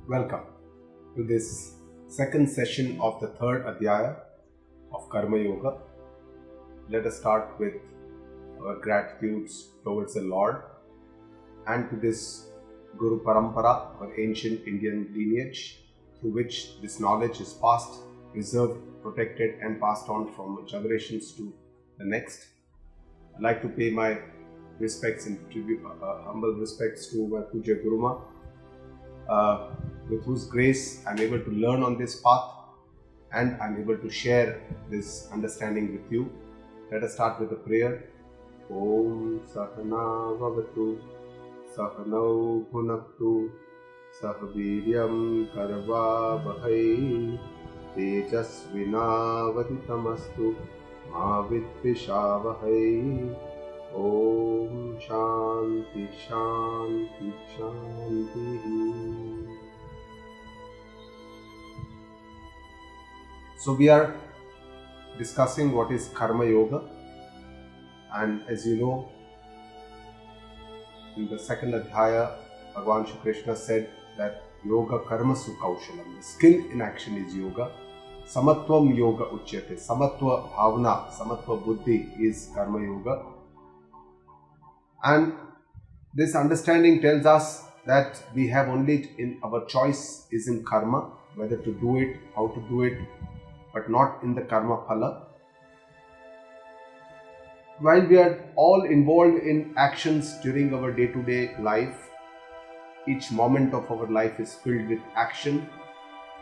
Welcome to this second session of the third Adhyaya of Karmayog. Let us start with our gratitudes towards the Lord and to this Guru Parampara, our ancient Indian lineage, through which this knowledge is passed, preserved, protected and passed on from generations to the next. I'd like to pay my respects and tribute, humble respects to my Puja Guruma, with whose grace I'm able to learn on this path and I'm able to share this understanding with you. Let us start with a prayer. Om Sahana Vavatu Sahanau Bhunaktu Sahaviryam Karva Bahai Tejasvinavaditamastu Ma Vidvishavahai. Om Shanti Shanti Shanti. So we are discussing what is Karma Yoga, and as you know, in the second Adhyaya, Bhagwan Shree Krishna said that Yoga Karmasu Kaushalam, the skill in action is Yoga. Samatvam Yoga Uchyate, Samatva Bhavna, Samatva Buddhi is Karma Yoga. And this understanding tells us that we have only in our choice is in karma, whether to do it, how to do it, but not in the karma phala. While we are all involved in actions during our day-to-day life, each moment of our life is filled with action.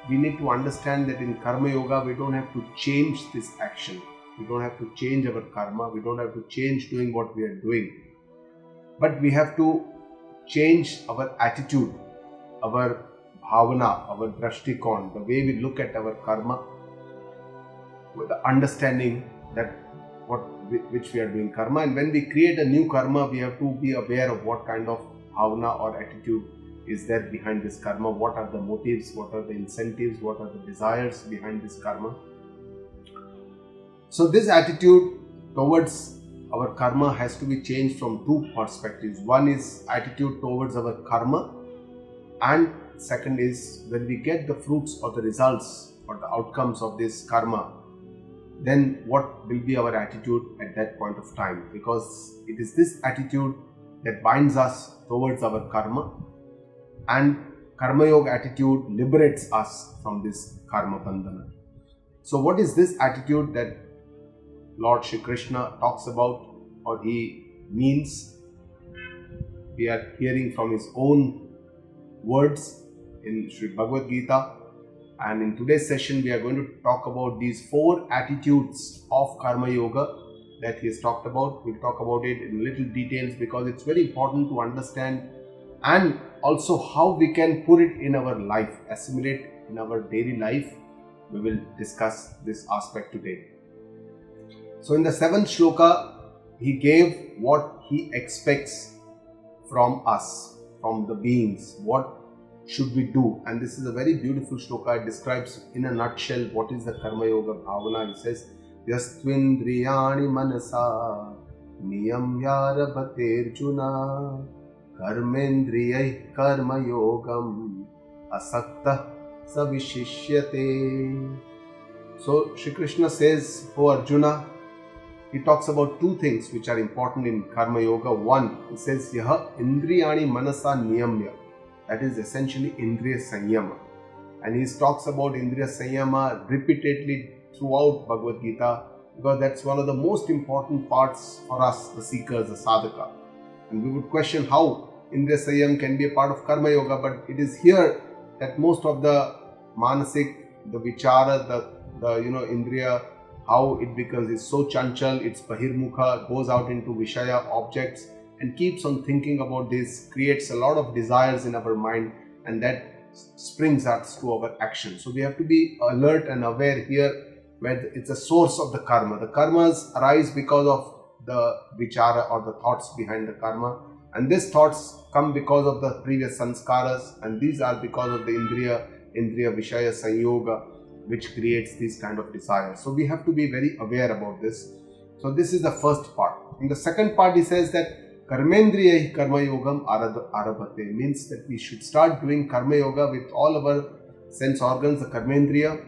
We need to understand that in Karma Yoga, we don't have to change this action. We don't have to change our karma. We don't have to change doing what we are doing. But we have to change our attitude, our bhavana, our drashtikon, the way we look at our karma, with the understanding that which we are doing karma. And when we create a new karma, we have to be aware of what kind of bhavana or attitude is there behind this karma, what are the motives, what are the incentives, what are the desires behind this karma. So this attitude towards our karma has to be changed from two perspectives. One is attitude towards our karma, and second is when we get the fruits or the results or the outcomes of this karma, then what will be our attitude at that point of time? Because it is this attitude that binds us towards our karma, and Karma Yoga attitude liberates us from this karma bandhana. So what is this attitude that Lord Shree Krishna talks about, or he means? We are hearing from his own words in Shree Bhagavad Geeta, and in today's session we are going to talk about these four attitudes of Karma Yoga that he has talked about. We'll talk about it in little details because it's very important to understand, and also how we can put it in our life, assimilate in our daily life. We will discuss this aspect today. So in the 7th shloka, he gave what he expects from us, from the beings. What should we do? And this is a very beautiful shloka. It describes in a nutshell what is the Karma Yoga Bhavana. He says, Yastvindriyani manasa niyamya rabhaterjuna karmendriyai karma yogam asakta savishishyate. So Sri Krishna says, O Arjuna, he talks about two things which are important in Karma Yoga. One, he says, Yaha indriyani manasa niyamya. That is essentially Indriya Sanyama. And he talks about Indriya Sanyama repeatedly throughout Bhagavad Gita, because that's one of the most important parts for us, the seekers, the sadhaka. And we would question how Indriya Sanyam can be a part of Karma Yoga, but it is here that most of the manasik, the vichara, the Indriya, how it becomes is so chanchal, it's bahirmukha, goes out into Vishaya objects and keeps on thinking about this, creates a lot of desires in our mind, and that springs us to our action. So we have to be alert and aware here where it's a source of the karma. The karmas arise because of the vichara or the thoughts behind the karma, and these thoughts come because of the previous sanskaras, and these are because of the Indriya Vishaya Sanyoga, which creates these kind of desires. So we have to be very aware about this. So this is the first part. In the second part, he says that Karmendriya Karmayogam Arabhate means that we should start doing Karma Yoga with all our sense organs, the Karmendriya.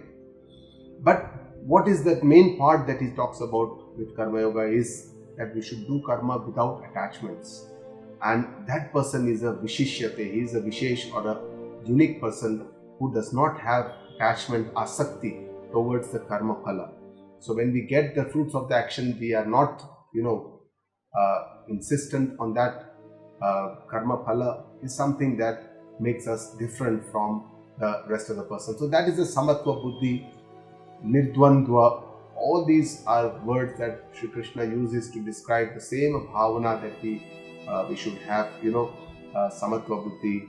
But what is that main part that he talks about with Karma Yoga is that we should do karma without attachments. And that person is a Vishishyate, he is a Vishesh or a unique person who does not have attachment, asakti towards the karma phala. So when we get the fruits of the action, we are not, insistent on that. Karma phala is something that makes us different from the rest of the person. So that is the Samatva Buddhi, Nirdvandva. All these are words that Shree Krishna uses to describe the same bhavana that we should have, Samatva Buddhi,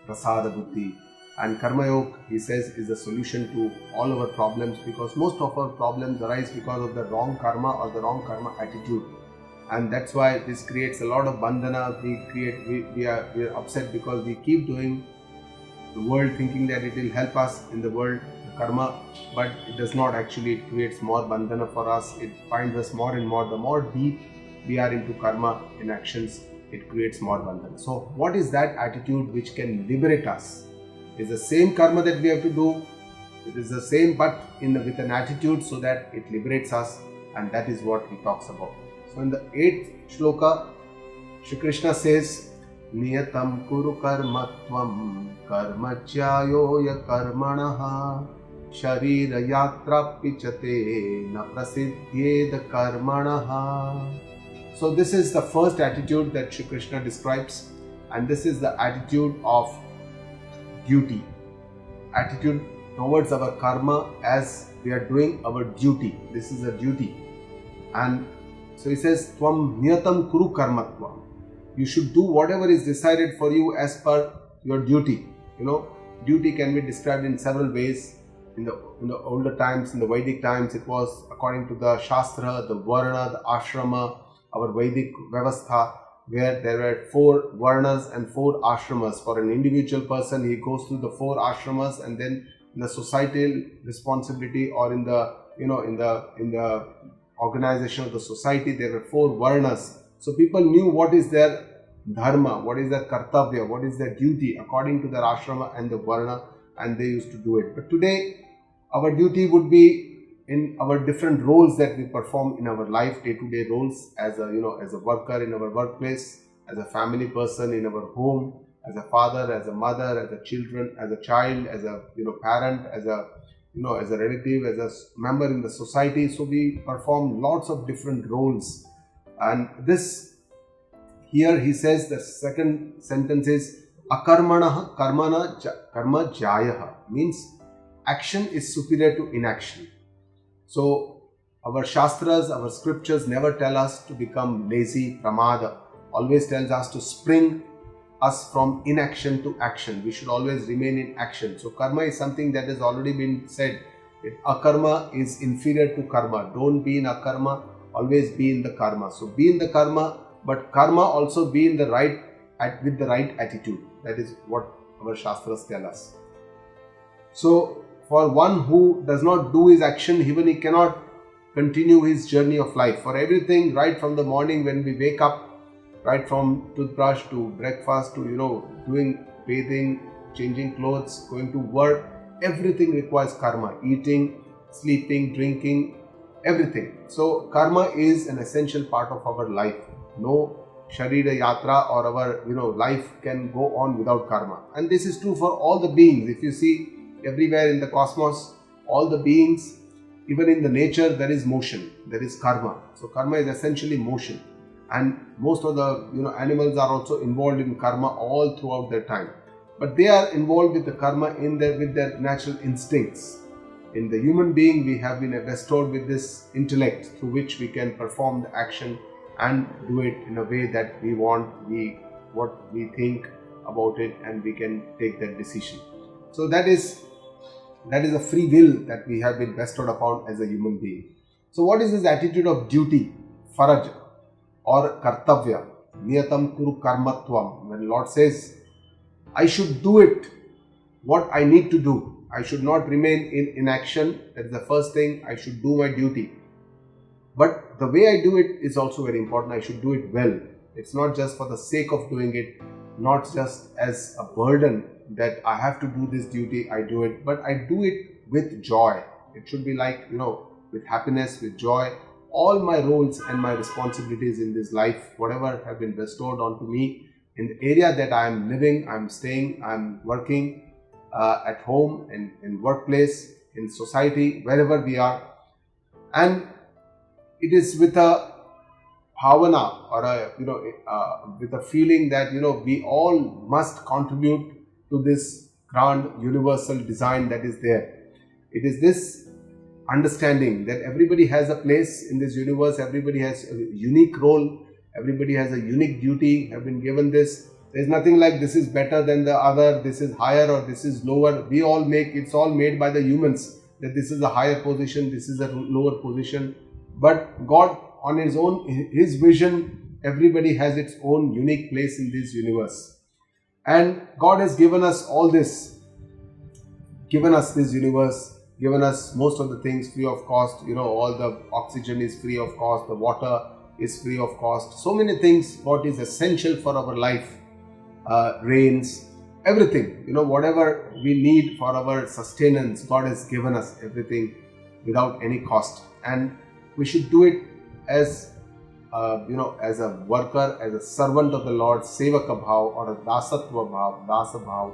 Prasada Buddhi. And Karmayog, he says, is the solution to all our problems, because most of our problems arise because of the wrong karma or the wrong karma attitude. And that's why this creates a lot of bandhana. We are upset because we keep doing the world thinking that it will help us in the world, the karma, but it does not actually. It creates more bandhana for us. It binds us more and more. The more deep we are into karma in actions, it creates more bandhana. So what is that attitude which can liberate us? It's the same karma that we have to do. It is the same, but with an attitude so that it liberates us, and that is what he talks about. So in the 8th shloka, Shri Krishna says, Niyatam kuru karmatvam karmachyayoya karmanaha sharira yatra pichate na prasiddhyeda karmanaha. So this is the first attitude that Shri Krishna describes, and this is the attitude of duty. Attitude towards our karma as we are doing our duty. This is a duty. And so he says, Tvam niyatam kuru karmatvam. You should do whatever is decided for you as per your duty. Duty can be described in several ways. In the older times, in the Vedic times, it was according to the Shastra, the Varna, the Ashrama, our Vedic Vyavastha, where there were 4 Varnas and 4 Ashramas. For an individual person, he goes through the 4 Ashramas, and then in the societal responsibility or in the organization of the society, there were 4 Varnas. So people knew what is their dharma, what is their kartavya, what is their duty according to their ashrama and the varna, and they used to do it. But today, our duty would be in our different roles that we perform in our life, day-to-day roles, as a worker in our workplace, as a family person in our home, as a father, as a mother, as a children, as a child, as a parent, as a relative, as a member in the society. So we perform lots of different roles. And this, here he says, the second sentence is akarmanaha karma jayaha, means action is superior to inaction. So our shastras, our scriptures never tell us to become lazy, pramada, always tells us to spring us from inaction to action. We should always remain in action. So karma is something that has already been said. Akarma is inferior to karma. Don't be in akarma, always be in the karma. So be in the karma, but karma also be in the with the right attitude. That is what our shastras tell us. So for one who does not do his action, even he cannot continue his journey of life. For everything, right from the morning when we wake up, right from toothbrush to breakfast to doing bathing, changing clothes, going to work, everything requires karma. Eating, sleeping, drinking, everything. So karma is an essential part of our life. No sharira yatra or our life can go on without karma. And this is true for all the beings. If you see everywhere in the cosmos, all the beings, even in the nature, there is motion, there is karma. So karma is essentially motion. And most of the animals are also involved in karma all throughout their time. But they are involved with the karma with their natural instincts. In the human being, we have been bestowed with this intellect through which we can perform the action and do it in a way that we want, what we think about it, and we can take that decision. So that is a free will that we have been bestowed upon as a human being. So what is this attitude of duty, faraj or kartavya, niyatam kuru karmatvam? When Lord says, I should do it, what I need to do. I should not remain in inaction. That is the first thing. I should do my duty. But the way I do it is also very important. I should do it well. It's not just for the sake of doing it, not just as a burden that I have to do this duty, I do it, but I do it with joy. It should be like, with happiness, with joy. All my roles and my responsibilities in this life, whatever have been bestowed onto me in the area that I am living, I'm staying, I'm working, at home, in workplace, in society, wherever we are. And it is with a bhavana, or with a feeling that we all must contribute to this grand universal design that is there. It is this understanding that everybody has a place in this universe, everybody has a unique role, everybody has a unique duty, have been given this. There's nothing like this is better than the other, this is higher or this is lower. It's all made by the humans, that this is a higher position, this is a lower position. But God, on His own, His vision, everybody has its own unique place in this universe. And God has given us all this, given us this universe, given us most of the things free of cost. All the oxygen is free of cost, the water is free of cost. So many things, what is essential for our life, rains, everything, whatever we need for our sustenance, God has given us everything without any cost. And we should do it as as a worker, as a servant of the Lord, sevaka bhav or a dasatva bhav, dasa bhav.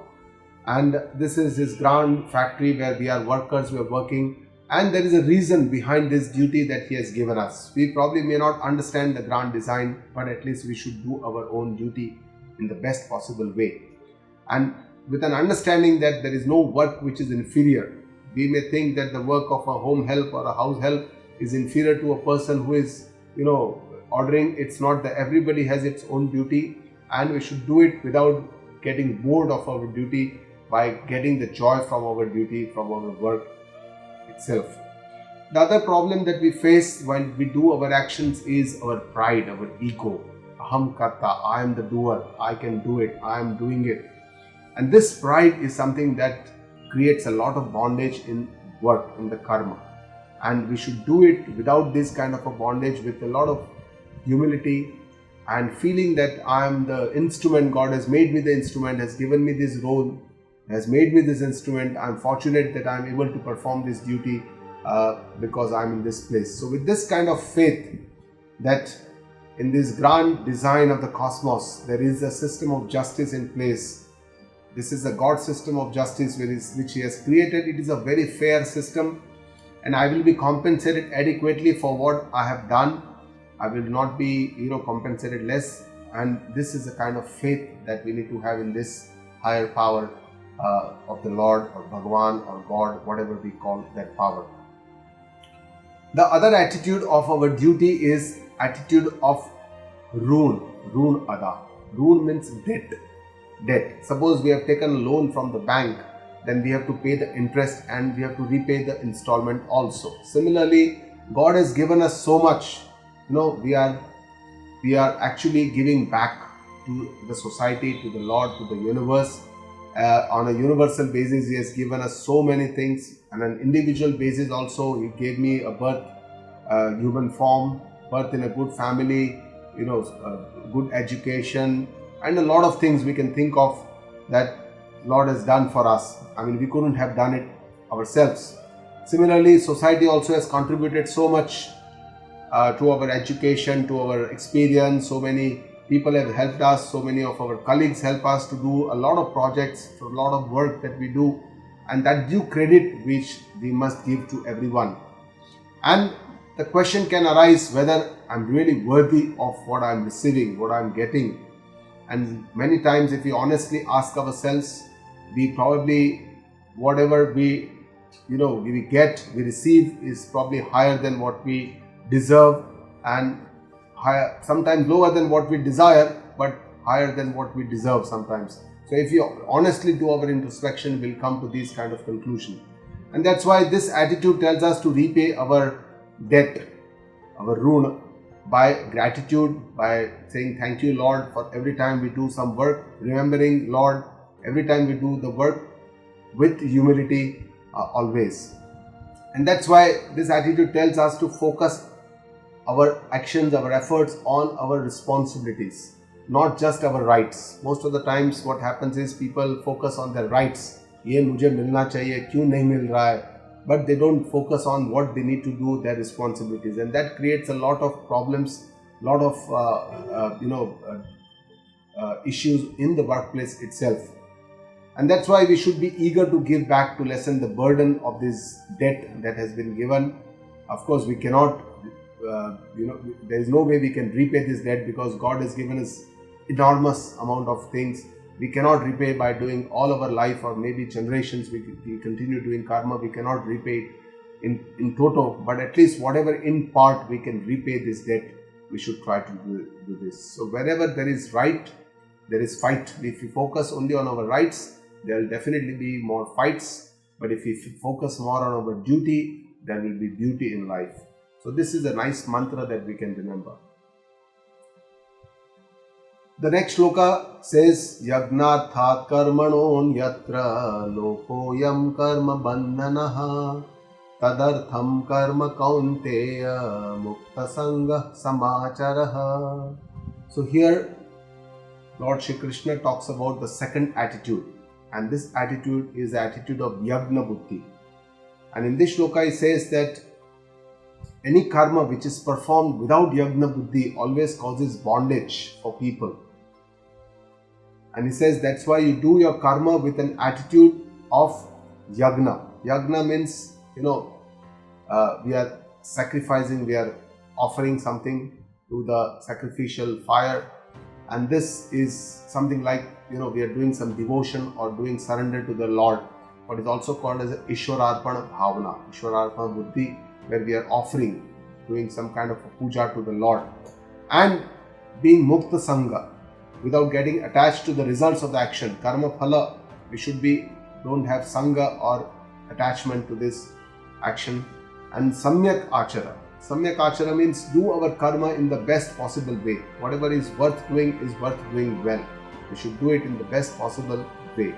And this is His grand factory where we are workers, we are working, and there is a reason behind this duty that He has given us. We probably may not understand the grand design, but at least we should do our own duty in the best possible way. And with an understanding that there is no work which is inferior. We may think that the work of a home help or a house help is inferior to a person who is, ordering. It's not that. Everybody has its own duty, and we should do it without getting bored of our duty, by getting the joy from our duty, from our work itself. The other problem that we face when we do our actions is our pride, our ego. Aham karta, I am the doer, I can do it, I am doing it. And this pride is something that creates a lot of bondage in work, in the karma. And we should do it without this kind of a bondage, with a lot of humility and feeling that I am the instrument. God has made me the instrument, has given me this role, has made me this instrument. I am fortunate that I am able to perform this duty because I am in this place. So with this kind of faith that in this grand design of the cosmos, there is a system of justice in place. This is a God system of justice which He has created. It is a very fair system, and I will be compensated adequately for what I have done. I will not be, compensated less. And this is the kind of faith that we need to have in this higher power of the Lord, or Bhagwan, or God, whatever we call that power. The other attitude of our duty is attitude of Roon Ada. Roon means debt. Suppose we have taken a loan from the bank, then we have to pay the interest and we have to repay the installment also. Similarly, God has given us so much. We are actually giving back to the society, to the Lord, to the universe. On a universal basis, He has given us so many things. On an individual basis also, He gave me a birth, human form, birth in a good family, good education, and a lot of things we can think of that Lord has done for us. We couldn't have done it ourselves. Similarly, society also has contributed so much to our education, to our experience. So many people have helped us, so many of our colleagues help us to do a lot of projects, a lot of work that we do, and that due credit which we must give to everyone. And the question can arise whether I'm really worthy of what I'm receiving, what I'm getting. And many times, if we honestly ask ourselves, we probably, whatever we receive is probably higher than what we deserve, and higher, sometimes lower than what we desire, but higher than what we deserve sometimes. So if you honestly do our introspection, we'll come to these kind of conclusion. And that's why this attitude tells us to repay our debt, our Roon, by gratitude, by saying thank you, Lord, for every time we do some work, remembering Lord every time we do the work with humility always. And that's why this attitude tells us to focus our actions, our efforts on our responsibilities, not just our rights. Most of the times what happens is people focus on their rights. ये मुझे मिलना चाहिए, क्यों नहीं मिल रहा है? But they don't focus on what they need to do, their responsibilities, and that creates a lot of problems, lot of issues in the workplace itself. And that's why we should be eager to give back to lessen the burden of this debt that has been given. Of course, we cannot, there is no way we can repay this debt, because God has given us enormous amount of things. We cannot repay by doing all our life, or maybe generations we continue doing karma. We cannot repay it in toto, but at least whatever in part we can repay this debt, we should try to do this. So wherever there is right, there is fight. If we focus only on our rights, there will definitely be more fights. But if we focus more on our duty, there will be beauty in life. So this is a nice mantra that we can remember. The next shloka says, Yagnarthat karmanon yatra lokoyam karma bandhanaha tadartham karma kaunteya mukta sangha samacharaha. So here Lord Shree Krishna talks about the second attitude, and this attitude is the attitude of Yagna Buddhi. And in this shloka he says that any karma which is performed without Yagna Buddhi always causes bondage for people. And he says that's why you do your karma with an attitude of Yagna. Yagna means, we are sacrificing, we are offering something to the sacrificial fire. And this is something like, we are doing some devotion or doing surrender to the Lord. What is also called as Ishwararpana Bhavana, Ishwararpana Buddhi, where we are offering, doing some kind of a puja to the Lord. And being Mukta Sangha, without getting attached to the results of the action. Karma phala, we should don't have Sangha or attachment to this action. And Samyak Achara. Samyak Achara means do our karma in the best possible way. Whatever is worth doing well. We should do it in the best possible way.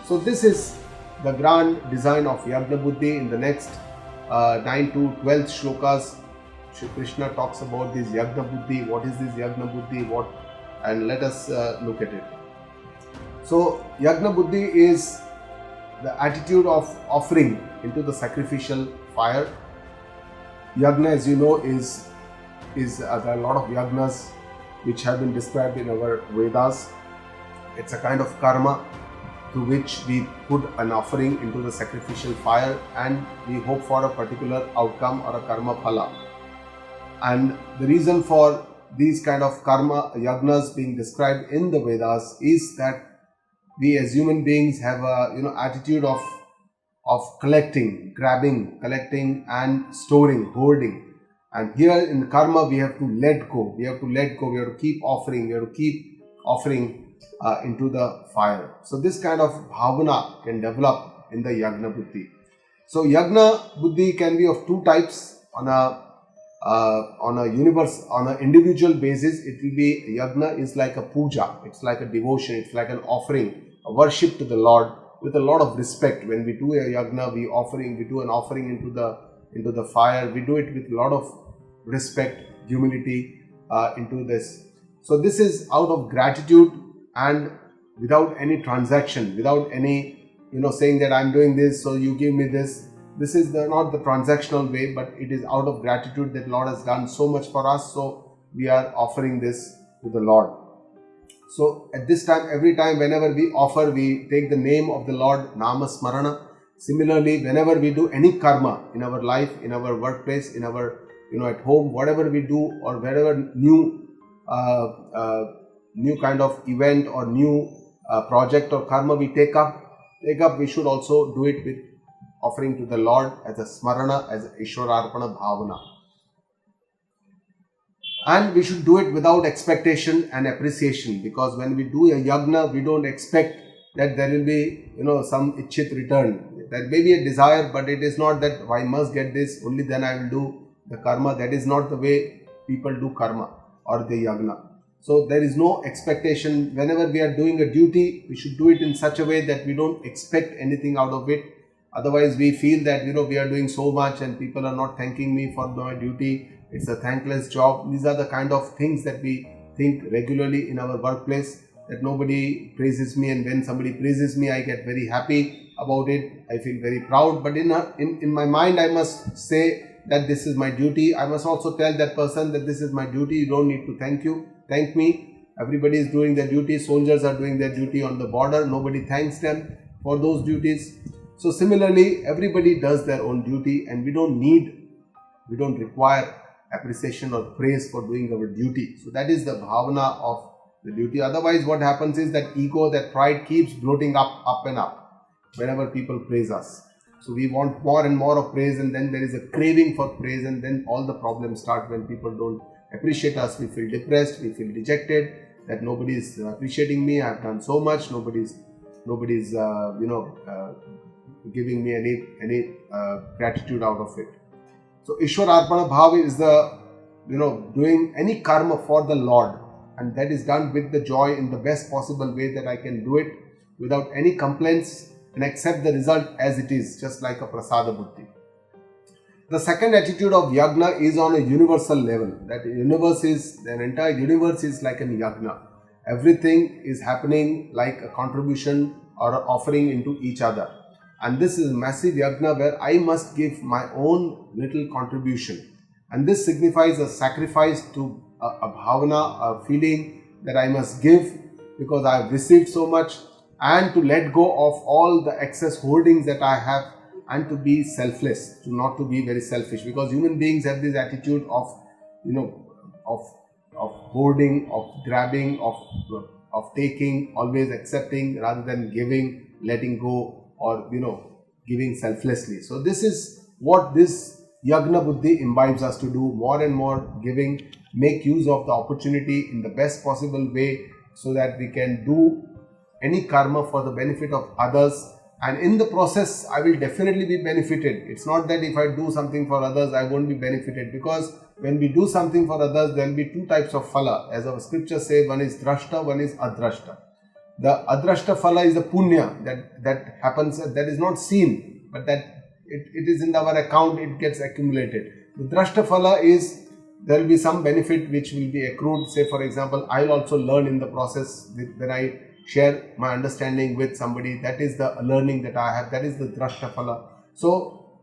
So this is the grand design of Yagna Buddhi. In the next 9 to 12 shlokas, Shree Krishna talks about this Yagna Buddhi. What is this Yagna Buddhi? And let us look at it. So Yagna Buddhi is the attitude of offering into the sacrificial fire. Yagna, as you know, is there are a lot of yagnas which have been described in our Vedas. It's a kind of karma through which we put an offering into the sacrificial fire and we hope for a particular outcome or a karma phala. And the reason for these kind of karma yagnas being described in the Vedas is that we as human beings have a attitude of collecting, grabbing, collecting and storing, hoarding. And here in karma we have to let go. We have to keep offering. We have to keep offering into the fire. So this kind of bhavana can develop in the Yagna Buddhi. So Yagna Buddhi can be of two types. On an individual basis, it will be Yagna is like a puja. It's like a devotion. It's like an offering, a worship to the Lord with a lot of respect. When we do a Yagna, we do an offering into the fire. We do it with a lot of respect, humility into this. So this is out of gratitude and without any transaction, without any saying that I'm doing this, so you give me this. This is not the transactional way, but it is out of gratitude that Lord has done so much for us, so we are offering this to the Lord. So at this time, every time whenever we offer, we take the name of the Lord, Nama Smarana. Similarly, whenever we do any karma in our life, in our workplace, in our at home, whatever we do or wherever new kind of event or new project or karma we take up, we should also do it with offering to the Lord as a smarana, as a Ishwararpana Bhavana. And we should do it without expectation and appreciation, because when we do a yagna, we don't expect that there will be some ichchit return. There may be a desire, but it is not that I must get this, only then I will do the karma. That is not the way people do karma or the yagna. So there is no expectation. Whenever we are doing a duty, we should do it in such a way that we don't expect anything out of it. Otherwise, we feel that we are doing so much and people are not thanking me for my duty. it's a thankless job. These are the kind of things that we think regularly in our workplace, that nobody praises me, and when somebody praises me, I get very happy about it. I feel very proud. But in my mind, I must say that this is my duty. I must also tell that person that this is my duty. You don't need to thank me. Everybody is doing their duty. Soldiers are doing their duty on the border. Nobody thanks them for those duties. So similarly, everybody does their own duty, and we don't require appreciation or praise for doing our duty. So that is the bhavana of the duty. Otherwise, what happens is that ego, that pride keeps bloating up and up whenever people praise us. So we want more and more of praise, and then there is a craving for praise, and then all the problems start. When people don't appreciate us, we feel depressed, we feel dejected, that nobody is appreciating me. I have done so much. Nobody's giving me any gratitude out of it. So Ishwar Arpana Bhav is the doing any karma for the Lord, and that is done with the joy in the best possible way that I can do it without any complaints, and accept the result as it is, just like a prasada buddhi. The second attitude of yagna is on a universal level. That the entire universe is like an yagna. Everything is happening like a contribution or an offering into each other. And this is a massive yagna where I must give my own little contribution. And this signifies a sacrifice to a bhavana, a feeling that I must give because I have received so much, and to let go of all the excess hoardings that I have, and to be selfless, to not to be very selfish, because human beings have this attitude of hoarding, of grabbing, of taking, always accepting rather than giving, letting go, or giving selflessly. So this is what this yagna buddhi imbibes us to do: more and more giving, make use of the opportunity in the best possible way, so that we can do any karma for the benefit of others, and in the process I will definitely be benefited. It's not that if I do something for others I won't be benefited, because when we do something for others, there will be two types of phala. As our scriptures say, one is drashta, one is adrashta. The adrashta phala is the punya that happens, that is not seen, but that it is in our account, it gets accumulated. The drashta phala is, there will be some benefit which will be accrued. Say for example, I will also learn in the process when I share my understanding with somebody. That is the learning that I have. That is the drashta phala. So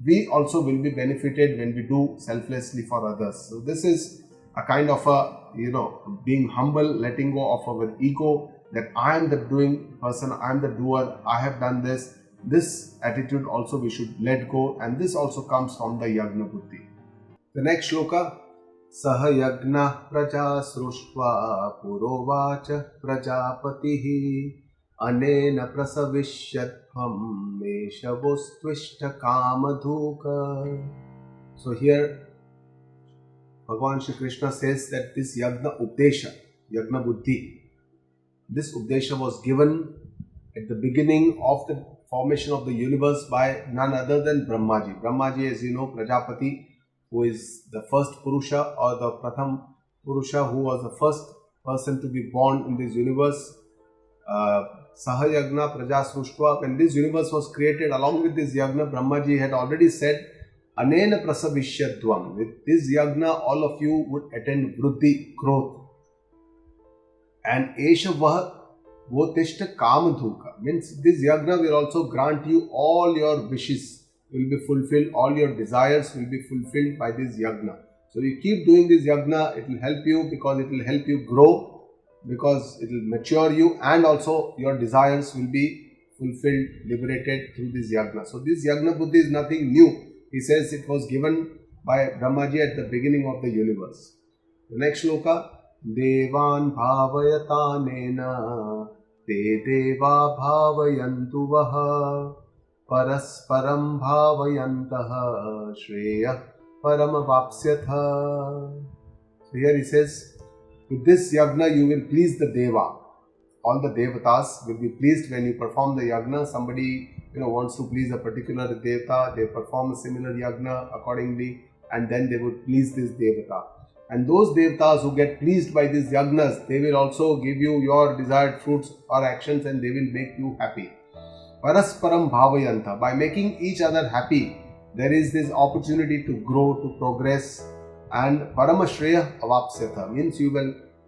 we also will be benefited when we do selflessly for others. So this is a kind of a being humble, letting go of our ego, that I am the doing person, I am the doer, I have done this. This attitude also we should let go, and this also comes from the yagna buddhi. The next shloka: Saha yagna praja srushva purovacha prajapatihi anena prasavishyadhvam meshavostvishta kamadhuka. So here Bhagavan Shree Krishna says that this yagna updesha, yagna buddhi, this updesha was given at the beginning of the formation of the universe by none other than Brahmaji. Brahmaji, as you know, Prajapati, who is the first Purusha, or the Pratham Purusha, who was the first person to be born in this universe. Saha Yagna Praja Sruštva. When this universe was created, along with this Yagna, Brahmaji had already said, Anena Prasavishyadvam. With this Yagna, all of you would attain Vriddhi, growth. And Esha Vah Votishta Kamadhuka. Means this Yagna will also grant you all your wishes will be fulfilled, all your desires will be fulfilled by this Yagna. So you keep doing this Yagna, it will help you, because it will help you grow, because it will mature you, and also your desires will be fulfilled, liberated through this Yagna. So this Yagna buddhi is nothing new. He says it was given by Brahmaji at the beginning of the universe. The next shloka: Devan bhavayatanena te deva bhavayantu vaha parasparam bhavayantaha shreya paramavapsyatha. So here he says, with this yagna you will please the deva. All the devatas will be pleased when you perform the yagna. Somebody wants to please a particular devata, they perform a similar yagna accordingly, and then they would please this devata. And those devatas who get pleased by these yagnas, they will also give you your desired fruits or actions, and they will make you happy. Parasparam bhavayanta. By making each other happy, there is this opportunity to grow, to progress, and Parama Shreya Avapsyatha means you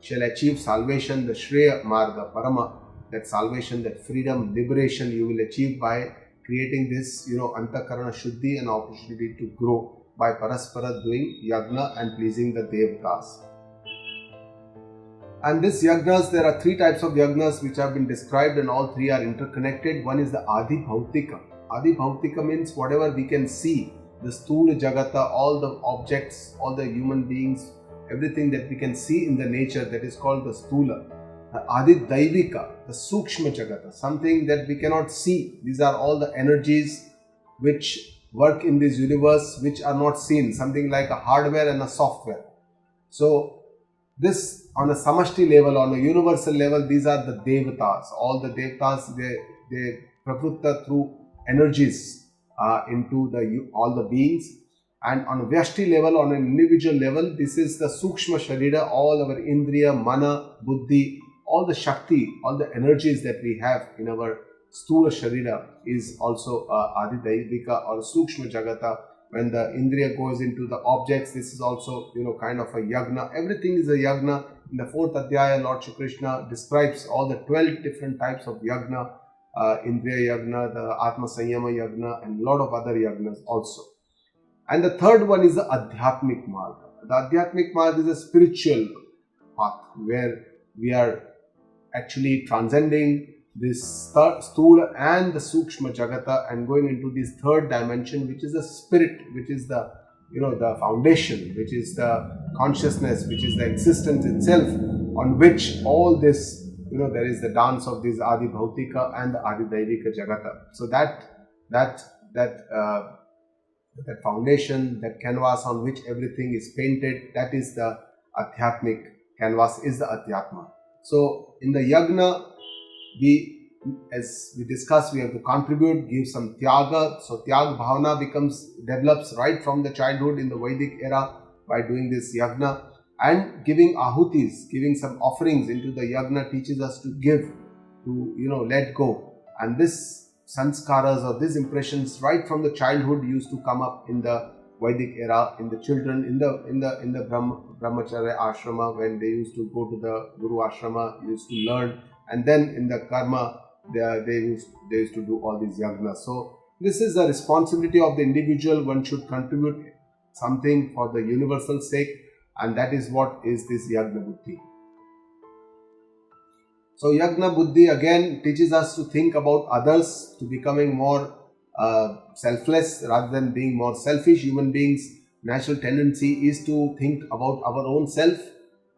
shall achieve salvation, the Shreya Marga, Parama, that salvation, that freedom, liberation you will achieve by creating this, Antakarana Shuddhi, an opportunity to grow by Paraspara doing Yagna and pleasing the Devtas. And this Yagnas, there are three types of Yagnas which have been described, and all three are interconnected. One is the Adi Bhautika. Adi Bhautika means whatever we can see, the Sthula Jagata, all the objects, all the human beings, everything that we can see in the nature, that is called the Sthula. The Adi Daivika, the Sukshma Jagata, something that we cannot see. These are all the energies which work in this universe, which are not seen, something like a hardware and a software. So this on a samashti level, on a universal level, these are the Devatas. All the Devatas, they prakrutta through energies into all the beings. And on a Vyashti level, on an individual level, this is the Sukshma Sharira, all our Indriya, Mana, Buddhi, all the Shakti, all the energies that we have in our Sthula Sharira is also Adi Daivika or Sukshma Jagata. When the Indriya goes into the objects, this is also, kind of a Yagna. Everything is a Yagna. In the 4th Adhyaya, Lord Shree Krishna describes all the 12 different types of Yagna, Indriya Yagna, the Atma Sanyama Yagna, and a lot of other Yagnas also. And the third one is the Adhyatmik Marga. The Adhyatmik Marga is a spiritual path where we are actually transcending this Sthula and the Sukshma Jagata and going into this third dimension, which is the spirit, which is the, the foundation, which is the consciousness, which is the existence itself, on which all this, there is the dance of this Adi Bhautika and the Adi Daivika Jagata. So that foundation, that canvas on which everything is painted, that is the Adhyatmic canvas, is the Adhyatma. So in the Yagna, as we discussed, we have to contribute, give some Tyaga. So Tyag Bhavana develops right from the childhood in the Vedic era by doing this Yagna. And giving ahutis, giving some offerings into the Yagna teaches us to give, to, let go. And this sanskaras or these impressions right from the childhood used to come up in the Vedic era, in the children, in the Brahmacharya ashrama, when they used to go to the Guru ashrama, used to learn. And then in the karma, they used to do all these yagnas. So this is a responsibility of the individual. One should contribute something for the universal sake, and that is what is this Yagna Buddhi. So Yagna Buddhi again teaches us to think about others, to becoming more selfless rather than being more selfish. Human beings' natural tendency is to think about our own self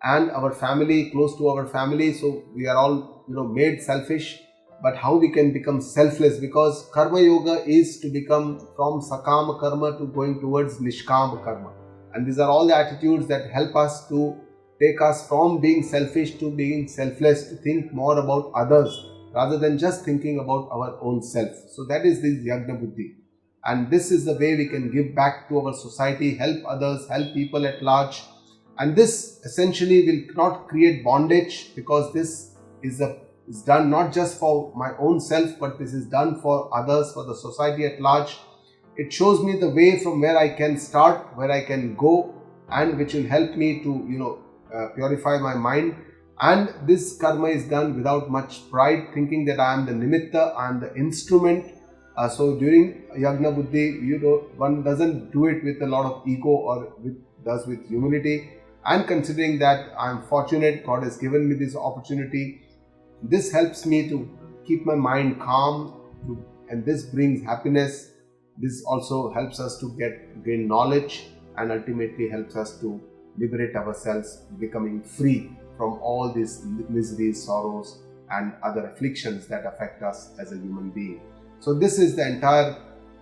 and our family, close to our family. So we are all made selfish, but how we can become selfless, because Karma Yoga is to become from Sakama Karma to going towards Nishkama Karma. And these are all the attitudes that help us to take us from being selfish to being selfless, to think more about others rather than just thinking about our own self. So that is this Yagna Buddhi. And this is the way we can give back to our society, help others, help people at large. And this essentially will not create bondage, because this is done not just for my own self, but this is done for others, for the society at large. It shows me the way from where I can start, where I can go, and which will help me to purify my mind. And this karma is done without much pride, thinking that I am the nimitta, I am the instrument. So during Yagna Buddhi, one doesn't do it with a lot of ego, or does with humility, and considering that I am fortunate, God has given me this opportunity. This helps me to keep my mind calm, and this brings happiness. This also helps us to gain knowledge, and ultimately helps us to liberate ourselves, becoming free from all these miseries, sorrows, and other afflictions that affect us as a human being. So this is the entire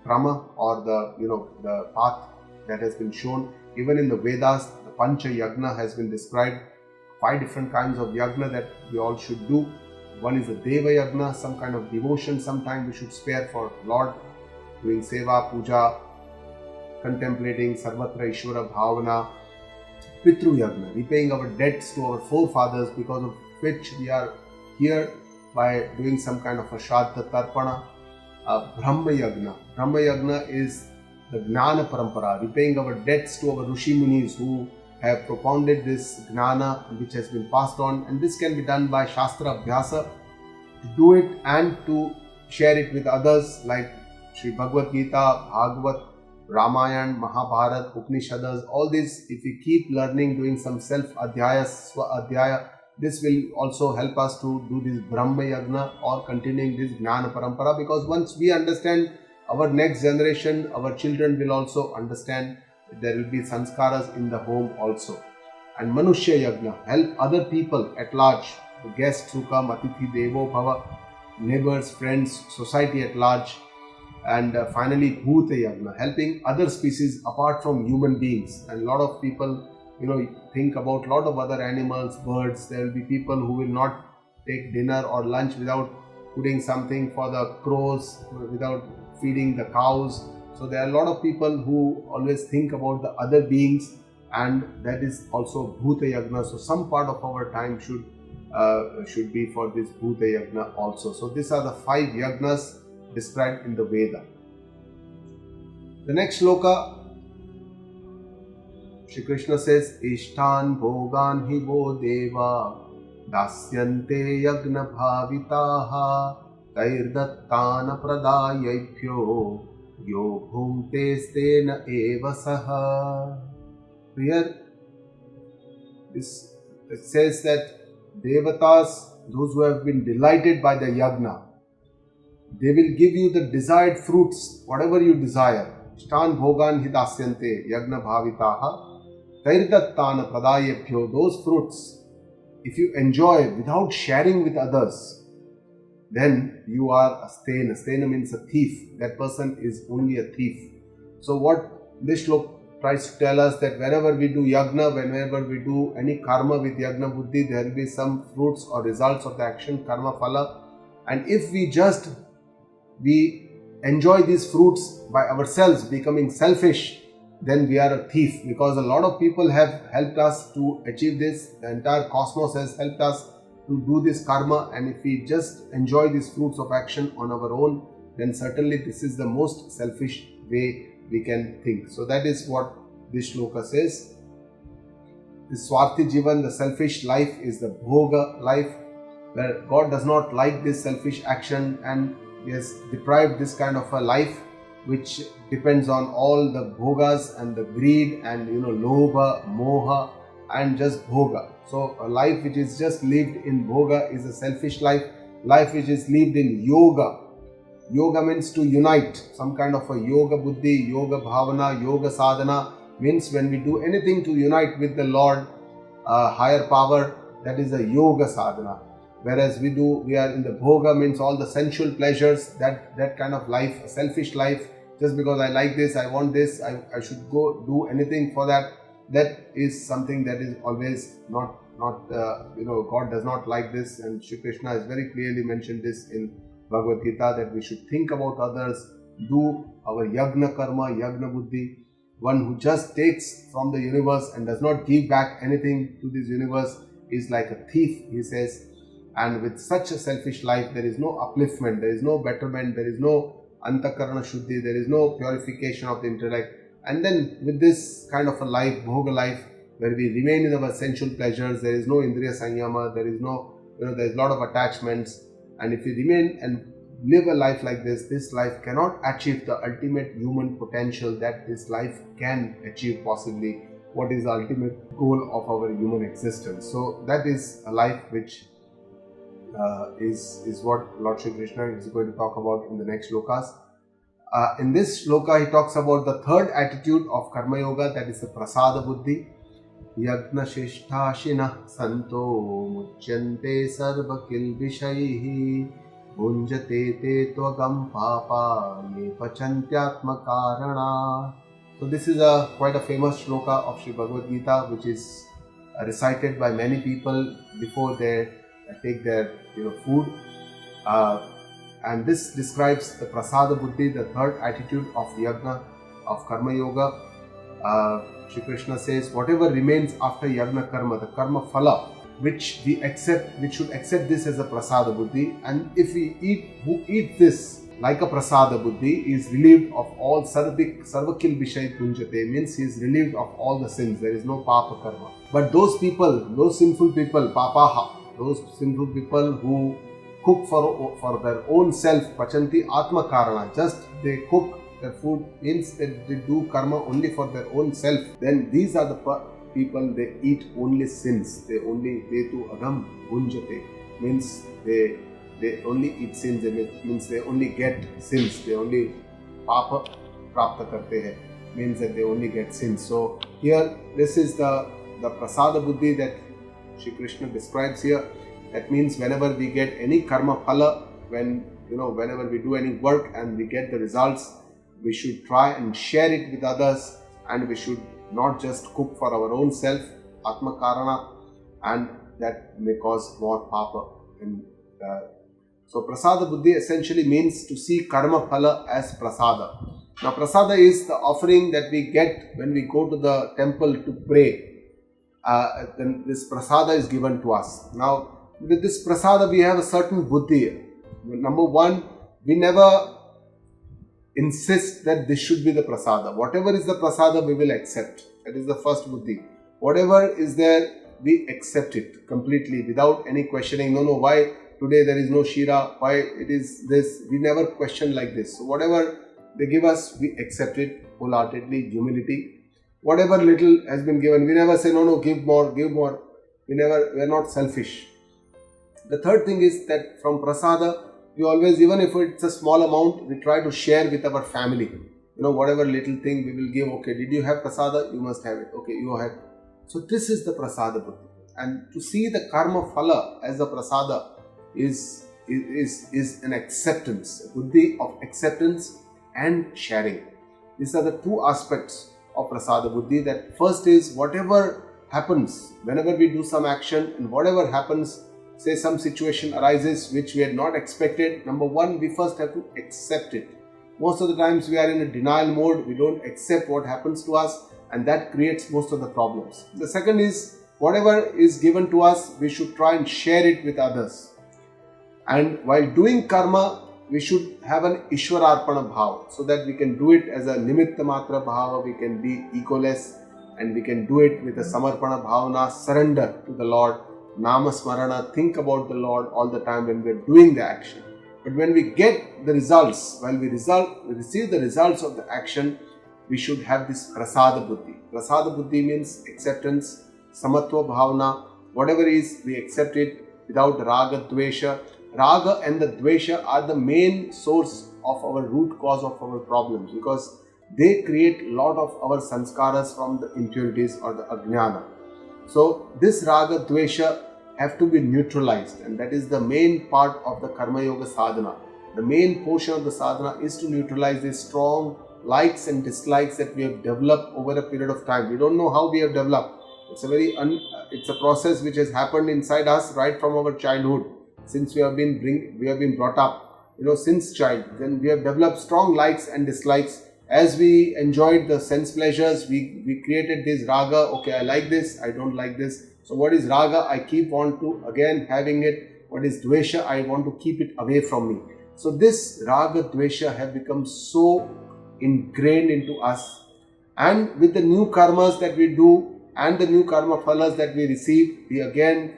krama, or the path that has been shown. Even in the Vedas, the Pancha Yagna has been described. 5 different kinds of yagna that we all should do. One is the Deva Yagna, some kind of devotion. Sometime we should spare for Lord, doing Seva, Puja, contemplating Sarvatra Ishvara Bhavana. Pitru Yagna, repaying our debts to our forefathers, because of which we are here, by doing some kind of a Shraddha Tarpana. Brahma Yagna. Brahma Yagna is the Gnana Parampara, repaying our debts to our Rishi Munis who have propounded this Gnana which has been passed on, and this can be done by Shastra Abhyasa, to do it and to share it with others like Sri Bhagavad Geeta, Bhagavad, Ramayana, Mahabharata, Upanishads, all these, if we keep learning, doing some self-adhyaya, swa-adhyaya, this will also help us to do this Brahma Yagna or continuing this Gnana Parampara, because once we understand, our next generation, our children will also understand. There will be sanskaras in the home also. And Manushya Yagna, help other people at large, the guests who come, Atithi Devo Bhava, neighbors, friends, society at large. And finally Bhuta Yagna, helping other species apart from human beings. And a lot of people, think about a lot of other animals, birds. There will be people who will not take dinner or lunch without putting something for the crows, without feeding the cows. So there are a lot of people who always think about the other beings, and that is also Bhuta Yagna. So some part of our time should be for this Bhuta Yagna also. So these are the 5 Yagnas described in the Veda. The next shloka, Shree Krishna says, Ishtan bhogan hi vo deva dasyante yagna bhavitaha tairdattana pradayabhyo yo bhumte stena eva saha. Here it says that Devatas, those who have been delighted by the yagna, they will give you the desired fruits, whatever you desire. Ishtan bhogan hi dasyante yagna bhavitaha tairdattana pradayabhyo. Those fruits, if you enjoy without sharing with others, then you are a stena. Stena means a thief. That person is only a thief. So what this shloka tries to tell us, that whenever we do yagna, whenever we do any karma with yagna buddhi, there will be some fruits or results of the action, karma phala. And if we enjoy these fruits by ourselves, becoming selfish, then we are a thief, because a lot of people have helped us to achieve this. The entire cosmos has helped us to do this karma, and if we just enjoy these fruits of action on our own, then certainly this is the most selfish way we can think. So that is what this shloka says. The Swarthi Jivan, the selfish life, is the Bhoga life, where God does not like this selfish action, and He has deprived this kind of a life which depends on all the bhogas and the greed and lobha, moha and just bhoga. So a life which is just lived in bhoga is a selfish life. Life which is lived in yoga. Yoga means to unite, some kind of a yoga buddhi, yoga bhavana, yoga sadhana, means when we do anything to unite with the Lord, higher power, that is a yoga sadhana. Whereas we are in the bhoga, means all the sensual pleasures, that kind of life, a selfish life. Just because I like this, I want this, I should go do anything for that. That is something that is always not God does not like this, and Shree Krishna has very clearly mentioned this in Bhagavad Gita, that we should think about others, do our yagna karma, yagna buddhi. One who just takes from the universe and does not give back anything to this universe is like a thief, he says. And with such a selfish life, there is no upliftment, there is no betterment, there is no antakarana shuddhi, there is no purification of the intellect. And then with this kind of a life, bhoga life, where we remain in our sensual pleasures, there is no indriya sanyama, there is no, there is a lot of attachments. And if we remain and live a life like this life cannot achieve the ultimate human potential that this life can achieve possibly. What is the ultimate goal of our human existence? So that is a life which is what Lord Shree Krishna is going to talk about in the next shlokas. In this shloka, he talks about the third attitude of Karma Yoga, that is the Prasada Buddhi. Yagna Shishtashina Santo Muchyante Sarva Kilvishaihi Bhunjate Te Tvagam Papa Ye Pachantyatma Karana. So this is quite a famous shloka of Sri Bhagavad Gita, which is recited by many people before they take their food. And this describes the Prasada Buddhi, the third attitude of Yagna, of Karma Yoga. Sri Krishna says, whatever remains after Yagna Karma, the Karma Phala, which we should accept this as a Prasada Buddhi. And if we eat this, like a prasada buddhi, is relieved of all sarvakil vishay punjate, means he is relieved of all the sins. There is no papa karma. But those people, those sinful people, papaha, those sinful people who cook for their own self, pachanti atma karana, just they cook their food, means that they do karma only for their own self, then these are the people, they eat only sins. They tu agam gunjate, means they only eat sins, means they only get sins, they only papa prapta karte hai, means that they only get sins. So here, this is the prasada buddhi that Shree Krishna describes here. That means whenever we get any karma phala, whenever we do any work and we get the results, we should try and share it with others, and we should not just cook for our own self, atma karana, and that may cause more papa. So prasada buddhi essentially means to see karma phala as prasada. Now prasada is the offering that we get when we go to the temple to pray. Then this prasada is given to us. Now with this prasada we have a certain buddhi. Number one, we never insist that this should be the prasada. Whatever is the prasada, we will accept. That is the first buddhi. Whatever is there, we accept it completely without any questioning. No, why today there is no shira? Why it is this? We never question like this. So whatever they give us, we accept it wholeheartedly, humility. Whatever little has been given, we never say no, give more, give more. We are not selfish. The third thing is that from prasada, we always, even if it's a small amount, we try to share with our family. Whatever little thing we will give. Okay, did you have prasada? You must have it. Okay, you have. So this is the prasada buddhi. And to see the karma phala as a prasada is an acceptance, a buddhi of acceptance and sharing. These are the two aspects of prasada buddhi. That first is whatever happens, whenever we do some action and whatever happens, say some situation arises which we had not expected, number one, we first have to accept it. Most of the times we are in a denial mode, we don't accept what happens to us, and that creates most of the problems. The second is, whatever is given to us, we should try and share it with others. And while doing karma, we should have an Ishwararpana bhava, so that we can do it as a nimitta matra bhava, we can be egoless, and we can do it with a samarpana bhavana, surrender to the Lord. Nama Smarana, think about the Lord all the time when we are doing the action. But when we get the results, while we receive the results of the action, we should have this prasada buddhi. Prasada buddhi means acceptance, samatva bhavana. Whatever is, we accept it without raga, dvesha. Raga and the dvesha are the main source of our root cause of our problems, because they create a lot of our sanskaras from the impurities or the ajnana. So this raga dvesha have to be neutralized, and that is the main part of the Karmayoga sadhana. The main portion of the sadhana is to neutralize these strong likes and dislikes that we have developed over a period of time. We don't know how we have developed. It's a process which has happened inside us right from our childhood, since we have been brought up, since child. Then we have developed strong likes and dislikes. As we enjoyed the sense pleasures, we created this raga. Okay, I like this, I don't like this. So what is raga? I keep on to again having it. What is dvesha? I want to keep it away from me. So this raga dvesha have become so ingrained into us. And with the new karmas that we do and the new karma phalas that we receive, we again,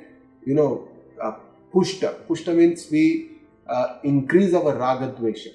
pushta. Pushta means we increase our raga dvesha.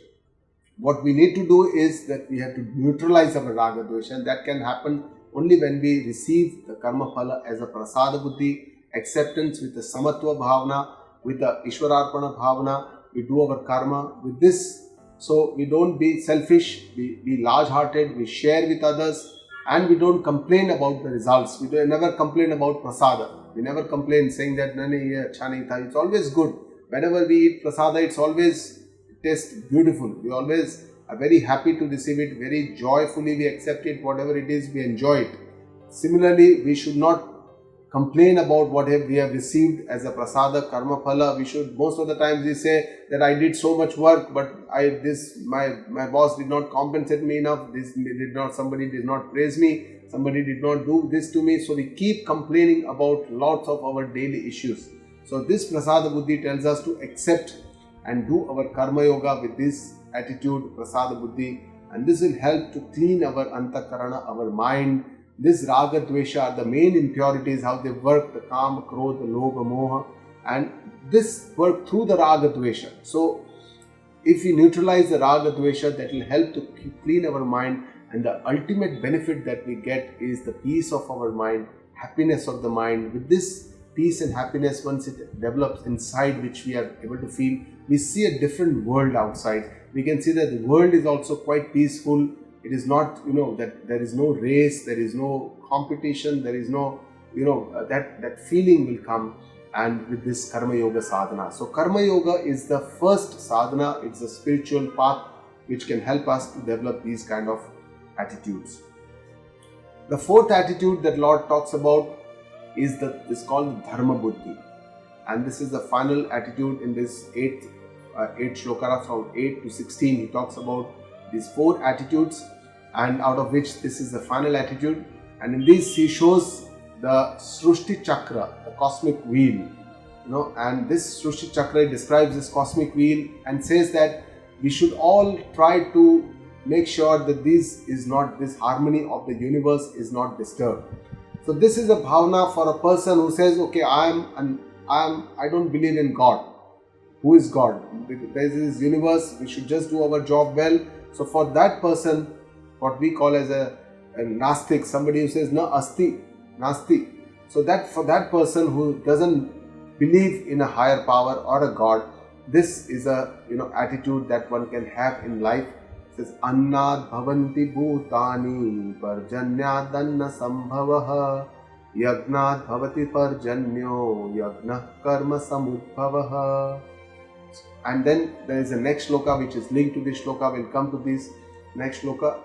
What we need to do is that we have to neutralize our raga dvesha, and that can happen only when we receive the karma phala as a prasada buddhi, acceptance with the samatva bhavana, with the ishwararpana bhavana. We do our karma with this. So we don't be selfish, we be large-hearted, we share with others, and we don't complain about the results. We never complain about prasada. We never complain saying that nani ye acha nahi tha. It's always good. Whenever we eat prasada, it's always tastes beautiful. We always are very happy to receive it, very joyfully we accept it, whatever it is, we enjoy it. Similarly, we should not complain about what we have received as a prasada, karma phala. We should, most of the times we say that I did so much work, but my boss did not compensate me enough, somebody did not praise me, somebody did not do this to me. So we keep complaining about lots of our daily issues. So this prasada buddhi tells us to accept and do our karma yoga with this attitude, prasada buddhi, and this will help to clean our antakarana, our mind. This raga, dvesha are the main impurities, how they work, the kama, krodha, lobha, moha, and this work through the raga, dvesha. So if we neutralize the raga, dvesha, that will help to clean our mind, and the ultimate benefit that we get is the peace of our mind, happiness of the mind. With this peace and happiness, once it develops inside, which we are able to feel, we see a different world outside. We can see that the world is also quite peaceful. It is not, that there is no race, there is no competition, there is no, that feeling will come. And with this Karma Yoga sadhana. So Karma Yoga is the first sadhana, it's a spiritual path which can help us to develop these kind of attitudes. The fourth attitude that Lord talks about is called Dharma Buddhi. And this is the final attitude in this 8 shlokas from 8 to 16. He talks about these 4 attitudes, and out of which this is the final attitude. And in this he shows the Srushti Chakra, the cosmic wheel. And this Srushti Chakra describes this cosmic wheel and says that we should all try to make sure that this harmony of the universe is not disturbed. So this is a bhavana for a person who says, okay, I don't believe in God. Who is God? There is this universe, we should just do our job well. So for that person, what we call as a Nastik, somebody who says, na asti, nasti. So that for that person who doesn't believe in a higher power or a God, this is a attitude that one can have in life. It says, Annad bhavanti bhutani parjanyad anna sambhavaha yagnad bhavati parjanyo yagna karma samudbhavaha. And then there is a next shloka which is linked to this shloka. We'll come to this next shloka.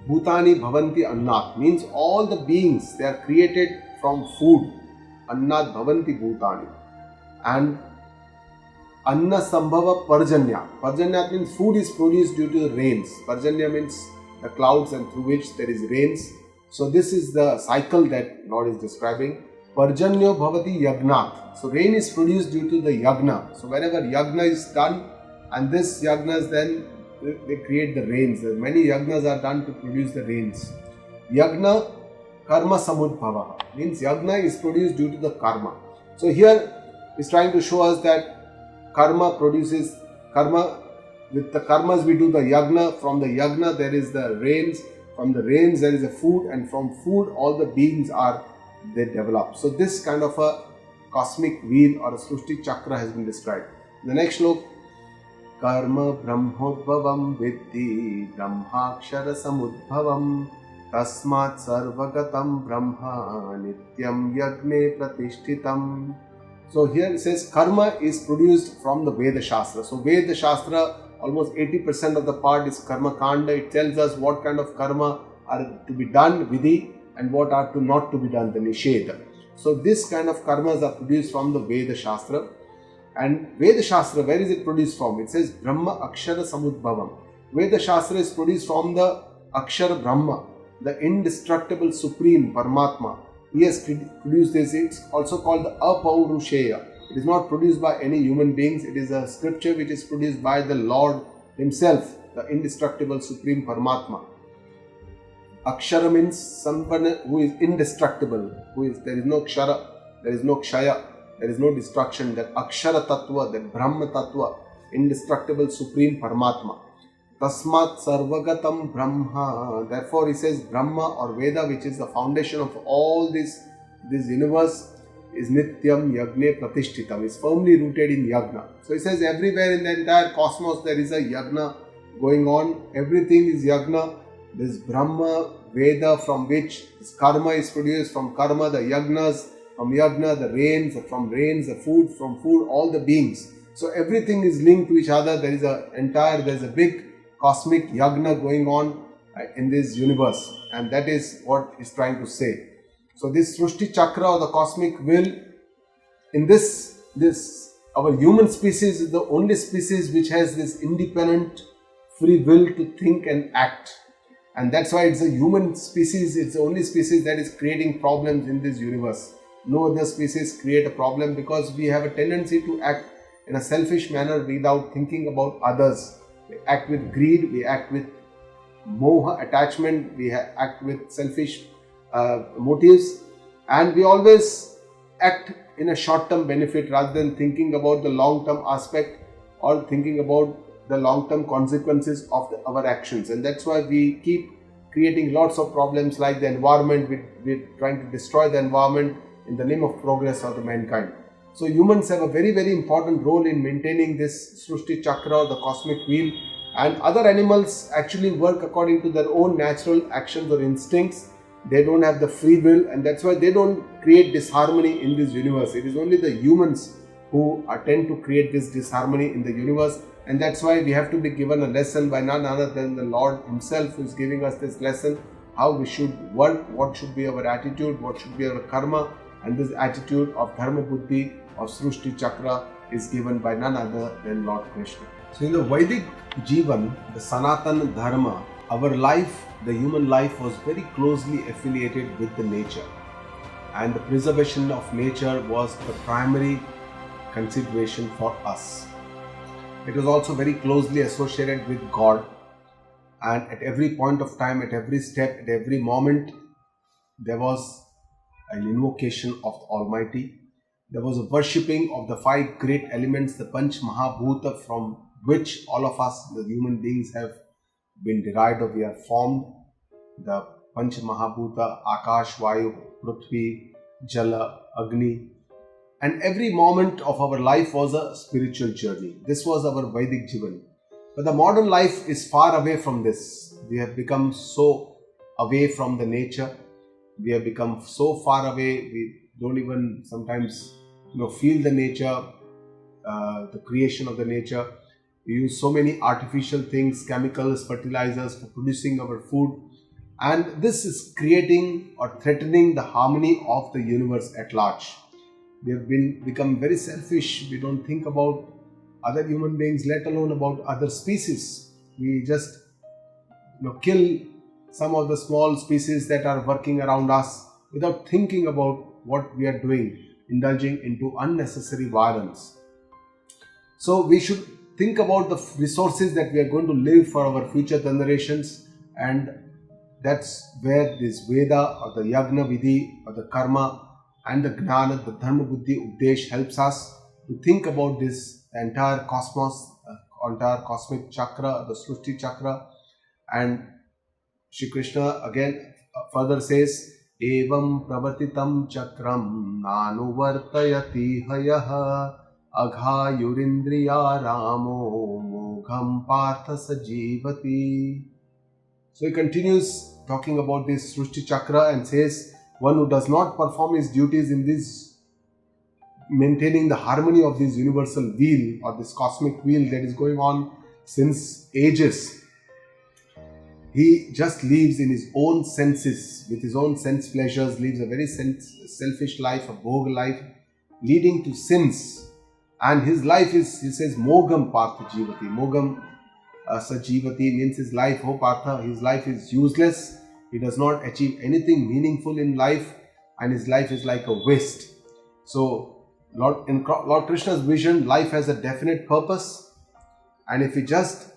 Bhutani bhavanti annat means all the beings, they are created from food. Annat bhavanti bhutani. And Anna Sambhava Parjanya. Parjanya means food is produced due to the rains. Parjanya means the clouds and through which there is rains. So this is the cycle that Lord is describing. Parjanyo bhavati yagnat. So rain is produced due to the yagna. So whenever yagna is done, and this yagnas then they create the rains. Many yagnas are done to produce the rains. Yagna karma samudbhava means yagna is produced due to the karma. So here is trying to show us that karma produces karma. With the karmas we do the yagna. From the yagna there is the rains. From the rains there is a food, and from food all the beings they develop. So this kind of a cosmic wheel or a Srushti Chakra has been described. The next slok. Karma brahmodbhavam viddhi brahmakshara samudbhavam tasmat sarvagatam brahma nityam yagne pratishtitam. So here it says karma is produced from the Veda Shastra. So Veda Shastra, almost 80% of the part is karma kanda. It tells us what kind of karma are to be done, vidhi, and what are to not to be done, the nisheda. So this kind of karmas are produced from the Veda Shastra. And Veda Shastra, where is it produced from? It says Brahma Akshara Samudbhavam. Veda Shastra is produced from the Akshara Brahma, the indestructible Supreme Paramatma. He has produced this. It's also called the Apaurusheya. It is not produced by any human beings. It is a scripture which is produced by the Lord Himself, the indestructible Supreme Paramatma. Akshara means someone who is indestructible. There is no Kshara, there is no Kshaya, there is no destruction. That Akshara Tattva, that Brahma Tattva, indestructible Supreme Paramatma. Tasmat Sarvagatam Brahma. Therefore he says Brahma or Veda, which is the foundation of all this universe, is Nityam Yagne Pratishtitam, is firmly rooted in Yagna. So he says everywhere in the entire cosmos there is a Yagna going on. Everything is Yagna. This Brahma, Veda, from which this karma is produced. From karma the Yagnas, from Yagna the rains, from rains the food, from food all the beings. So everything is linked to each other. There is a big cosmic Yagna going on in this universe, and that is what he's trying to say. So this Srushti Chakra or the cosmic will, in this our human species is the only species which has this independent free will to think and act. And that's why it's a human species, it's the only species that is creating problems in this universe. No other species create a problem because we have a tendency to act in a selfish manner without thinking about others. We act with greed, we act with moha, attachment, we act with selfish motives, and we always act in a short-term benefit rather than thinking about the long-term aspect or thinking about the long-term consequences of our actions. And that's why we keep creating lots of problems like the environment. We're trying to destroy the environment in the name of progress of the mankind. So humans have a very, very important role in maintaining this Srishti Chakra, the cosmic wheel, and other animals actually work according to their own natural actions or instincts. They don't have the free will, and that's why they don't create disharmony in this universe. It is only the humans who tend to create this disharmony in the universe, and that's why we have to be given a lesson by none other than the Lord Himself, who is giving us this lesson, how we should work, what should be our attitude, what should be our karma, and this attitude of Dharma Buddhi, of Srishti Chakra, is given by none other than Lord Krishna. So in the Vedic Jivan, the Sanatana Dharma, our life, the human life, was very closely affiliated with the nature, and the preservation of nature was the primary consideration for us. It was also very closely associated with God, and at every point of time, at every step, at every moment, there was an invocation of the Almighty. There was a worshipping of the five great elements, the Panch Mahabhuta, from which all of us, the human beings, have been derived, or we are formed. The Panch Mahabhuta, Akash, Vayu, Prithvi, Jala, Agni. And every moment of our life was a spiritual journey. This was our Vedic Jivan. But the modern life is far away from this. We have become so away from the nature. We have become so far away, we don't even sometimes feel the nature, the creation of the nature. We use so many artificial things, chemicals, fertilizers for producing our food. And this is creating or threatening the harmony of the universe at large. We have become very selfish. We don't think about other human beings, let alone about other species. We just kill some of the small species that are working around us without thinking about what we are doing, indulging into unnecessary violence. So we should think about the resources that we are going to leave for our future generations, and that's where this Veda or the Yagna Vidhi or the Karma and the Gnana, the Dharma Buddhi Udesh helps us to think about this entire cosmos, entire cosmic chakra, the Srishti Chakra. And Shree Krishna again further says, Evam pravartitam chakram nanuvartayati hayaha aghayurindriya ramo mogham partha sajivati. So he continues talking about this Srishti Chakra and says, one who does not perform his duties in this maintaining the harmony of this universal wheel or this cosmic wheel that is going on since ages, he just lives in his own senses, with his own sense pleasures, lives a very selfish life, a bhog life, leading to sins. And his life is, he says, Mogam Partha Jivati. Mogam Sajivati means his life, oh Partha, his life is useless. He does not achieve anything meaningful in life, and his life is like a waste. So, in Lord Krishna's vision, life has a definite purpose, and if we just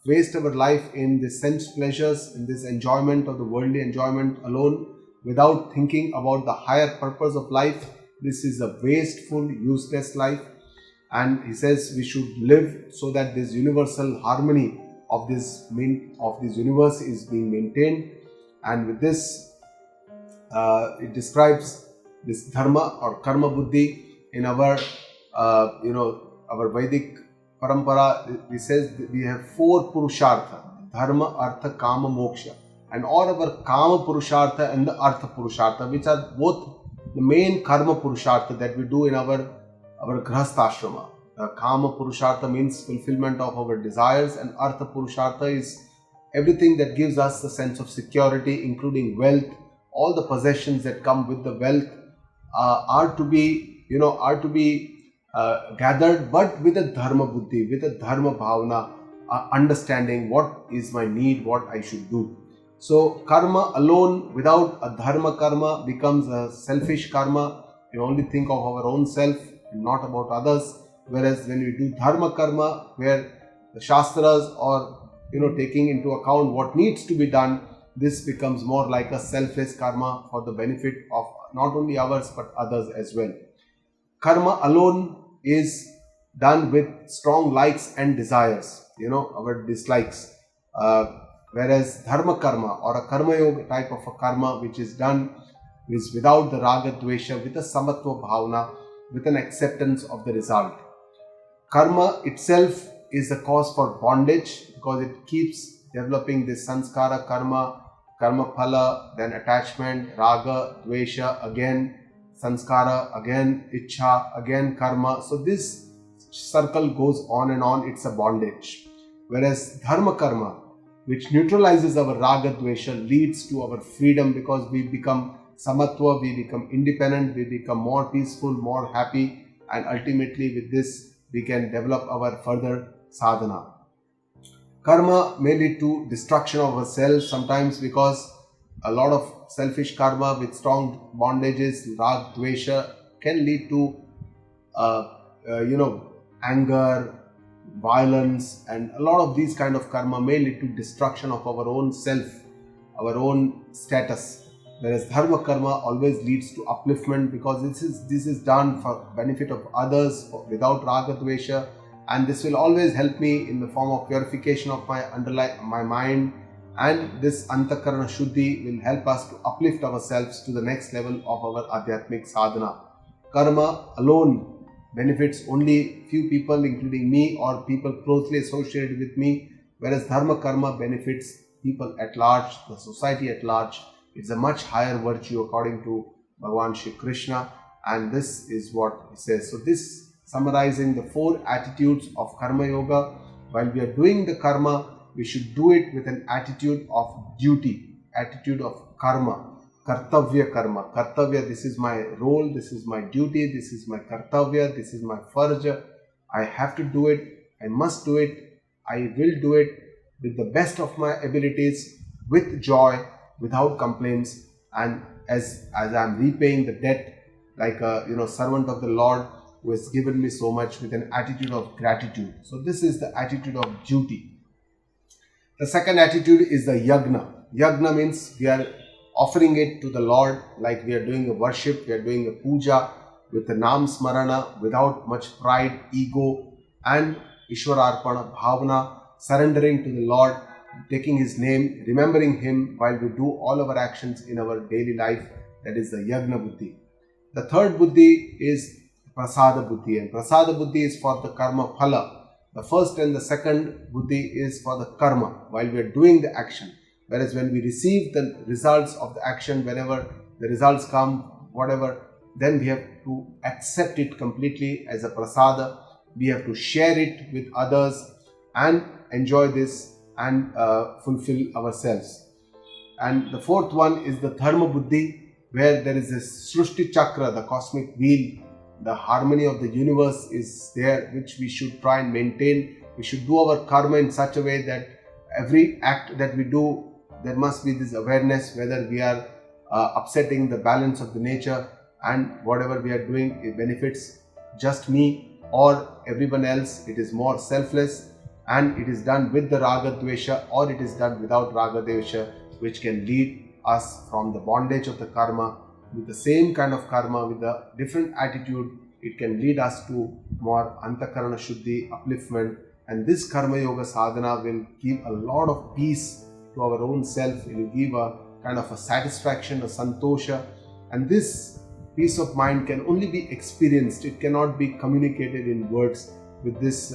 waste our life in the sense pleasures, in this enjoyment of the worldly enjoyment alone, without thinking about the higher purpose of life, this is a wasteful, useless life. And he says we should live so that this universal harmony of this universe is being maintained. And with this, it describes this dharma or karma buddhi in our, our Vedic parampara. It says we have four purushartha: dharma, artha, kama, moksha, and all our kama purushartha and the artha purushartha, which are both the main karma purushartha that we do in our grahastha. Kama purushartha means fulfillment of our desires, and artha purushartha is everything that gives us a sense of security, including wealth. All the possessions that come with the wealth are to be gathered, but with a dharma buddhi, with a dharma bhavana, understanding what is my need, what I should do. So karma alone without a dharma karma becomes a selfish karma. We only think of our own self and not about others. Whereas when we do dharma karma, where the Shastras or taking into account what needs to be done, this becomes more like a selfless karma for the benefit of not only ours but others as well. Karma alone is done with strong likes and desires, our dislikes. Whereas dharma karma or a karma yoga type of a karma which is done is without the raga dvesha, with a samatva bhavana, with an acceptance of the result. Karma itself is the cause for bondage because it keeps developing this sanskara karma, karma phala, then attachment, raga, dvesha, again sanskara, again ichha, again karma. So this circle goes on and on, it's a bondage. Whereas dharma karma, which neutralizes our raga dvesha, leads to our freedom because we become samatva, we become independent, we become more peaceful, more happy, and ultimately with this we can develop our further sadhana. Karma may lead to destruction of ourselves sometimes because a lot of selfish karma with strong bondages, rag, dvesha, can lead to anger, violence, and a lot of these kind of karma may lead to destruction of our own self, our own status. Whereas dharma karma always leads to upliftment because this is done for benefit of others without raga dvesha, and this will always help me in the form of purification of my mind, and this antakarana shuddhi will help us to uplift ourselves to the next level of our adhyatmic sadhana. Karma alone benefits only few people, including me or people closely associated with me, whereas dharma karma benefits people at large, the society at large. It's a much higher virtue according to Bhagavan Shree Krishna, and this is what he says. So this summarizing the 4 attitudes of karma yoga. While we are doing the karma, we should do it with an attitude of duty, attitude of karma, kartavya karma. Kartavya, this is my role, this is my duty, this is my kartavya, this is my farja. I have to do it, I must do it, I will do it with the best of my abilities, with joy, without complaints, and as I am repaying the debt like a servant of the Lord who has given me so much, with an attitude of gratitude. So this is the attitude of duty. The second attitude is the yagna. Yagna means we are offering it to the Lord, like we are doing a worship, we are doing a puja with the nam smarana, without much pride, ego, and ishwararpana bhavana, surrendering to the Lord, taking His name, remembering Him while we do all our actions in our daily life. That is the yagna buddhi. The third buddhi is prasada buddhi, and prasada buddhi is for the karma phala. The first and the second buddhi is for the karma while we are doing the action. Whereas when we receive the results of the action, whenever the results come, whatever, then we have to accept it completely as a prasada. We have to share it with others and enjoy this and fulfill ourselves. And the fourth one is the dharma buddhi, where there is this Srushti chakra, the cosmic wheel, the harmony of the universe is there, which we should try and maintain. We should do our karma in such a way that every act that we do, there must be this awareness whether we are upsetting the balance of the nature, and whatever we are doing, it benefits just me or everyone else. It is more selfless, and it is done with the raga dvesha, or it is done without raga dvesha, which can lead us from the bondage of the karma. With the same kind of karma, with a different attitude, it can lead us to more antakarana shuddhi, upliftment, and this karma yoga sadhana will give a lot of peace to our own self. It will give a kind of a satisfaction, a santosha, and this peace of mind can only be experienced. It cannot be communicated in words. With this,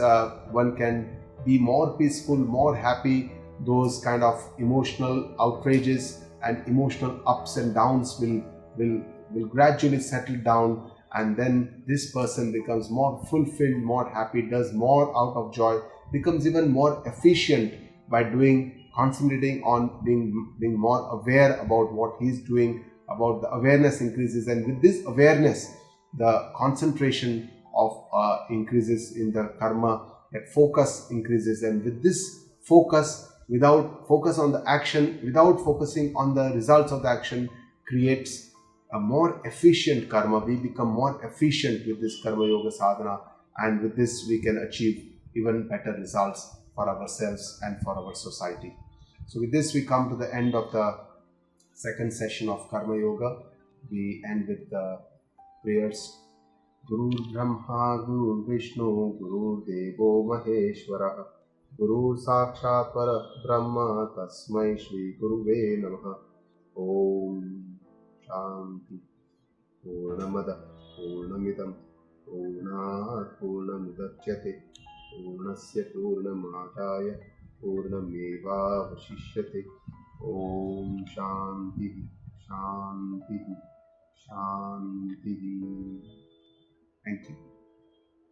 one can be more peaceful, more happy. Those kind of emotional outrages and emotional ups and downs will gradually settle down, and then this person becomes more fulfilled, more happy, does more out of joy, becomes even more efficient by concentrating on being more aware about what he is doing, about the awareness increases, and with this awareness, the concentration of increases in the karma, that focus increases, and with this focus, without focus on the action, without focusing on the results of the action, creates a more efficient karma. We become more efficient with this karma yoga sadhana, and with this we can achieve even better results. for ourselves and for our society. So with this, we come to the end of the second session of Karma Yoga. We end with the prayers. Guru Brahma, Guru Vishnu, Guru Devo Maheshwara, Guru Sakshat Para Brahma, Tasmai Shri Guruve Namaha. Om Shanti. Purnamada Purnamidam Purnat Purnamudachyate Purnasya Purnamadaya Purnameva Vashishyate. Om Shanti Shanti Shanti. Thank you.